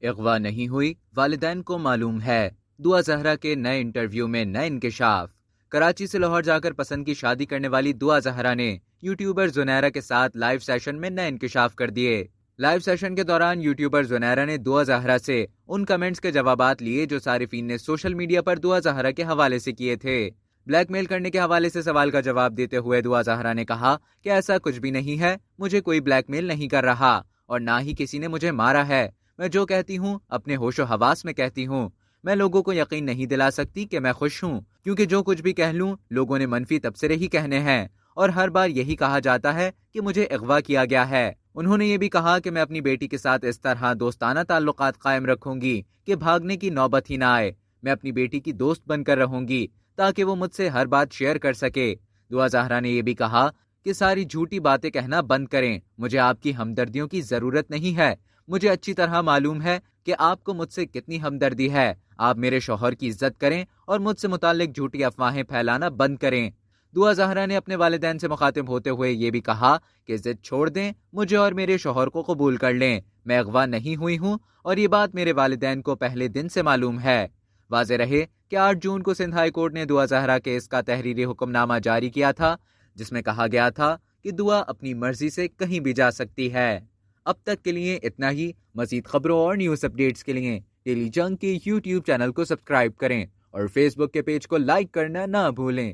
اغوا نہیں ہوئی، والدین کو معلوم ہے۔ دعا زہرا کے نئے انٹرویو میں نئے انکشاف۔ کراچی سے لاہور جا کر پسند کی شادی کرنے والی دعا زہرا نے یوٹیوبر زنیرہ کے ساتھ لائیو سیشن میں نئے انکشاف کر دیے۔ لائیو سیشن کے دوران یوٹیوبر زنیرہ نے دعا زہرا سے ان کمنٹس کے جوابات لیے جو صارفین نے سوشل میڈیا پر دعا زہرا کے حوالے سے کیے تھے۔ بلیک میل کرنے کے حوالے سے سوال کا جواب دیتے ہوئے دعا زہرا نے کہا کہ ایسا کچھ بھی نہیں ہے، مجھے کوئی بلیک میل نہیں کر رہا اور نہ ہی کسی نے مجھے مارا ہے۔ میں جو کہتی ہوں اپنے ہوش و حواس میں کہتی ہوں۔ میں لوگوں کو یقین نہیں دلا سکتی کہ میں خوش ہوں، کیونکہ جو کچھ بھی کہہ لوں لوگوں نے منفی تبصرے ہی کہنے ہیں اور ہر بار یہی کہا جاتا ہے کہ مجھے اغوا کیا گیا ہے۔ انہوں نے یہ بھی کہا کہ میں اپنی بیٹی کے ساتھ اس طرح دوستانہ تعلقات قائم رکھوں گی کہ بھاگنے کی نوبت ہی نہ آئے۔ میں اپنی بیٹی کی دوست بن کر رہوں گی تاکہ وہ مجھ سے ہر بات شیئر کر سکے۔ دعا زہرا نے یہ بھی کہا کہ ساری جھوٹی باتیں کہنا بند کریں، مجھے آپ کی ہمدردیوں کی ضرورت نہیں ہے۔ مجھے اچھی طرح معلوم ہے کہ آپ کو مجھ سے کتنی ہمدردی ہے۔ آپ میرے شوہر کی عزت کریں اور مجھ سے متعلق جھوٹی افواہیں پھیلانا بند کریں۔ دعا زہرا نے اپنے والدین سے مخاطب ہوتے ہوئے یہ بھی کہا کہ ضد چھوڑ دیں، مجھے اور میرے شوہر کو قبول کر لیں۔ میں اغوا نہیں ہوئی ہوں اور یہ بات میرے والدین کو پہلے دن سے معلوم ہے۔ واضح رہے کہ 8 جون کو سندھ ہائی کورٹ نے دعا زہرا کیس کا تحریری حکم نامہ جاری کیا تھا، جس میں کہا گیا تھا کہ دعا اپنی مرضی سے کہیں بھی جا سکتی ہے۔ اب تک کے لیے اتنا ہی۔ مزید خبروں اور نیوز اپڈیٹس کے لیے ڈیلی جنگ کے یوٹیوب چینل کو سبسکرائب کریں اور فیس بک کے پیج کو لائک کرنا نہ بھولیں۔